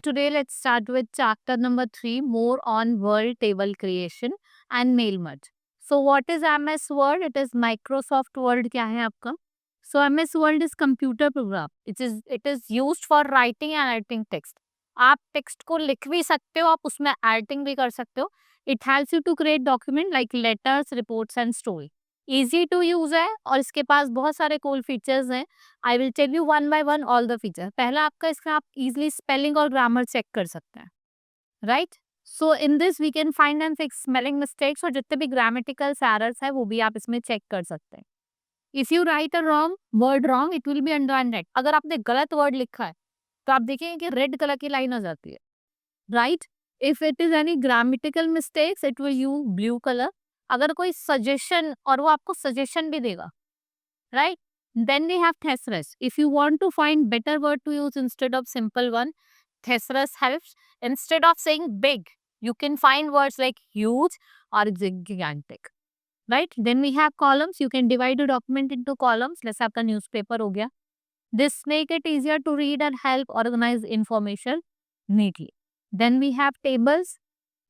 today let's start with chapter number 3, more on Word table creation and mail merge. So what is MS Word? It is Microsoft Word. क्या है आपका? So MS Word is computer program. It is used for writing and editing text. आप text को लिख भी सकते हो, आप उसमें एडिटिंग भी कर सकते हो. It helps you to create document like letters, reports and story. Easy to use है और इसके पास बहुत सारे cool features हैं. I will tell you one by one all the feature. पहला आपका इसका आप इजिली स्पेलिंग और ग्रामर चेक कर सकते हैं, right. So in this we can find and fix spelling mistakes और जितने भी ग्रामेटिकल एरर्स है वो भी आप इसमें चेक कर सकते हैं. If you right a wrong word wrong it will be underline red. अगर आपने गलत वर्ड लिखा है तो आप देखेंगे कि रेड कलर की लाइन आ जाती है, right. If it is any grammatical mistakes it will you blue colour. अगर कोई सजेशन और वो आपको सजेशन भी देगा, right? Then we have thesaurus. If you want to find better word to use instead of simple one, thesaurus helps. Instead of saying big, you can find words like huge or gigantic, right? Then we have columns. You can divide a document into columns. Let's have the newspaper हो गया. This make it easier to read and help organize information neatly. Then we have tables.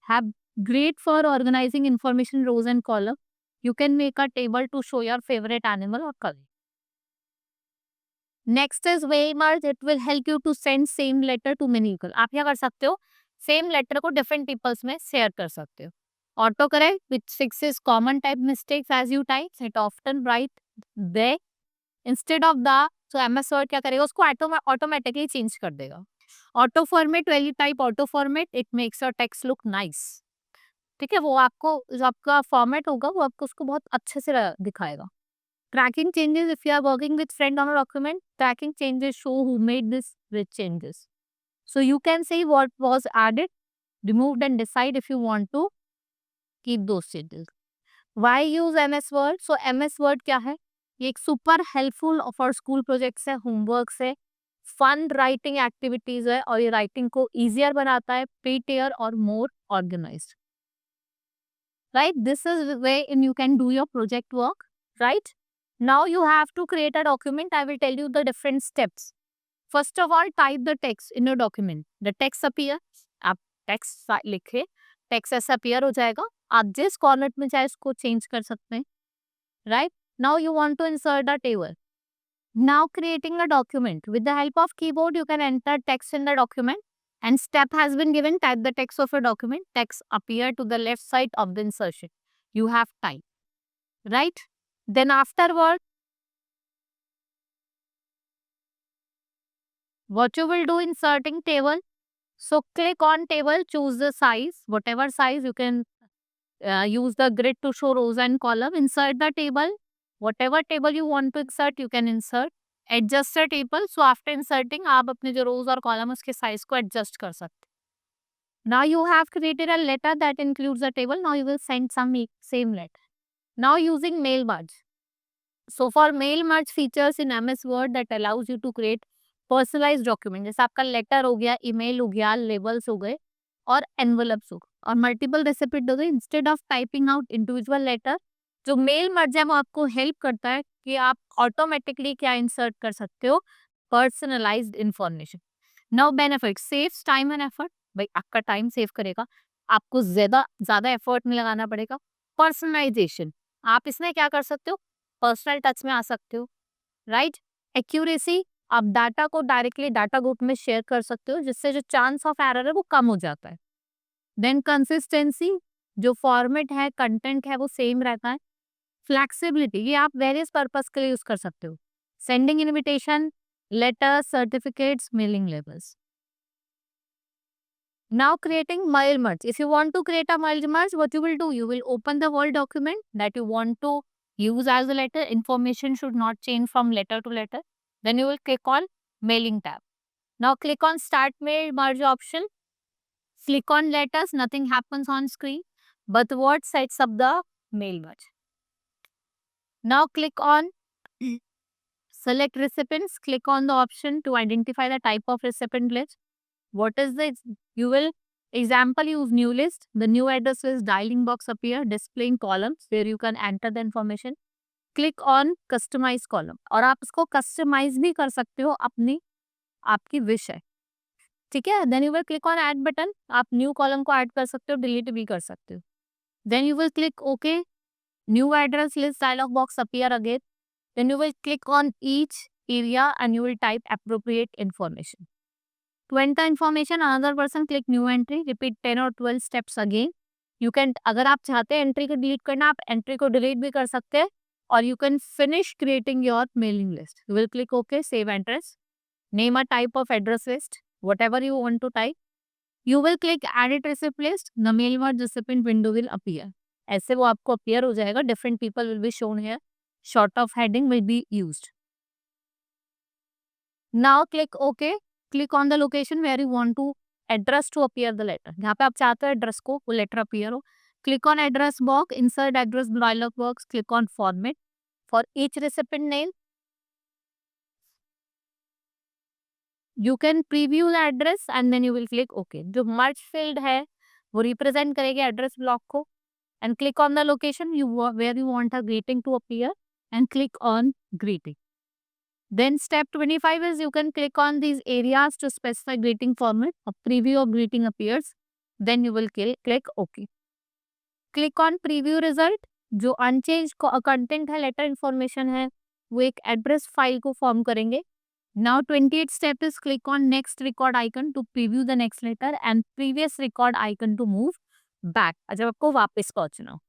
Have great for organizing information rows and columns. You can make a table to show your favorite animal or color. Next is way merge. It will help you to send same letter to many people. आप क्या कर सकते हो, same letter को different peoples में share कर सकते हो. Auto correct which fixes common type mistakes as you type. It often write they instead of the. So MS Word क्या करेगा, उसको ऑटोमेटिकली चेंज कर देगा. Auto format, when you type auto format it makes your text look nice. ठीक है, वो आपको जो आपका फॉर्मेट होगा वो आपको उसको बहुत अच्छे से दिखाएगा. Tracking changes. If you are working with friend on a document, tracking changes show who made this with changes. So you can see what was added, removed and decide if you want to keep those changes. Why use MS Word? So MS Word क्या है? ये एक super helpful for school projects है, homeworks है, fun writing activities है और ये writing को easier बनाता है, prettier और more organized. Right? This is the way in you can do your project work, right? Now you have to create a document. I will tell you the different steps. First of all, type the text in your document. The text appear. आप text लिखे, text ऐसा appear हो जाएगा. आप जिस corner में चाहे उसको change कर सकते हैं, right? Now you want to insert a table. Now creating a document. With the help of keyboard, you can enter text in the document. And step has been given. Type the text of a document. Text appear to the left side of the insertion. You have type, right? Then afterward, what you will do, inserting table. So click on table, choose the size, whatever size you can use the grid to show rows and column. Insert the table, whatever table you want to insert, you can insert. Adjust the table. So after inserting, आप अपने जो rows और column उसके size को adjust कर सकते. Now you have created a letter that includes the table. Now you will send same letter. Now using mail merge. So for mail merge features in MS Word that allows you to create personalized document. जैसे आपका letter हो गया, email हो गया, labels हो गए और envelopes हो गए और मल्टीपल रेसिपिट हो गए. Instead of typing out individual letter, जो मेल मर्ज है वो आपको हेल्प करता है कि आप ऑटोमेटिकली क्या इंसर्ट कर सकते हो, personalised information. Now benefit, saves time and effort. भाई आपका टाइम सेव करेगा, आपको ज्यादा एफर्ट नहीं लगाना पड़ेगा. पर्सनलाइजेशन, आप इसमें क्या कर सकते हो, पर्सनल टच में आ सकते हो, राइट. एक्यूरेसी, आप डाटा को डायरेक्टली डाटा ग्रुप में शेयर कर सकते हो जिससे जो चांस ऑफ एरर है वो कम हो जाता है. देन कंसिस्टेंसी, जो फॉर्मेट है, कंटेंट है वो सेम रहता है. फ्लेक्सिबिलिटी, ये आप वेरियस पर्पस के लिए यूज कर सकते हो. Sending invitation, letters, certificates, mailing labels. Now creating mail merge. If you want to create a mail merge, what you will do? You will open the Word document that you want to use as a letter. Information should not change from letter to letter. Then you will click on mailing tab. Now click on start mail merge option. Click on letters. Nothing happens on screen, but Word sets up the mail merge. Now click on select recipients. Click on the option to identify the type of recipient list. What is this? You will example use new list. The new address list dialing box appear, displaying columns where you can enter the information. Click on customize column और आप इसको customize भी कर सकते हो, अपनी आपकी wish है. ठीक है, then you will click on add button, आप न्यू कॉलम को ऐड कर सकते हो, डिलीट भी कर सकते हो। Then you will click okay, new address list dialog box appear again, then you will click on each area and you will type appropriate information. To enter information, another person click new entry, repeat 10 or 12 steps again. You can, अगर आप चाहते हैं entry को delete करना, आप entry को delete भी कर सकते हैं, और you can finish creating your mailing list. You will click OK, save address, name a type of address list, whatever you want to type. You will click edit receipt list, the mail merge recipient window will appear. ऐसे वो आपको appear हो जाएगा, different people will be shown here, short of heading will be used. Now click OK. Click on the location where you want to address to appear the letter. यहाँ पे आप चाहते हो एड्रेस को वो लेटर अपीयर हो. Click on address box, insert address dialog box, click on format for each recipient name. You can preview the address and then you will click OK. जो merge field है वो represent करेगी address block को, and click on the location where you want a greeting to appear and click on greeting. Then step 25 is you can click on these areas to specify greeting format. A preview of greeting appears. Then you will click OK. Click on preview result. जो unchanged content है, letter information है, वो एक address file को form करेंगे. Now 28 step is click on next record icon to preview the next letter and previous record icon to move back. जब आपको वापस पहुंचना हो.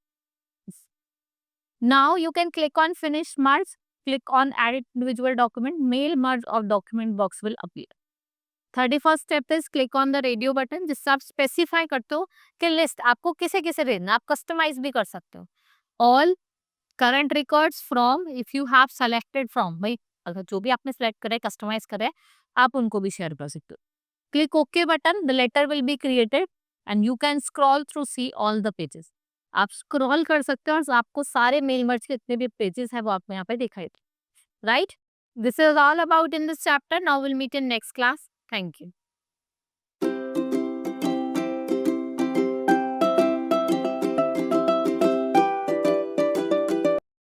Now you can click on finish merge. Click on edit individual document, mail merge of document box will appear. 31st step is click on the radio button, जिससे आप specify करते हो कि list आपको किसे किसे देना, आप customize भी कर सकते हो. All current records from if you have selected from, भाई अगर जो भी आपने select करा है, customize करा है, आप उनको भी share कर सकते हो. Click OK button, the letter will be created and you can scroll through see all the pages. आप स्क्रॉल कर सकते हो और आपको सारे मेल मर्ज के जितने भी पेजेस है वो आपको यहाँ पे दिखाई दे. Right, this is all about in this chapter. Now will meet in next class. Thank you.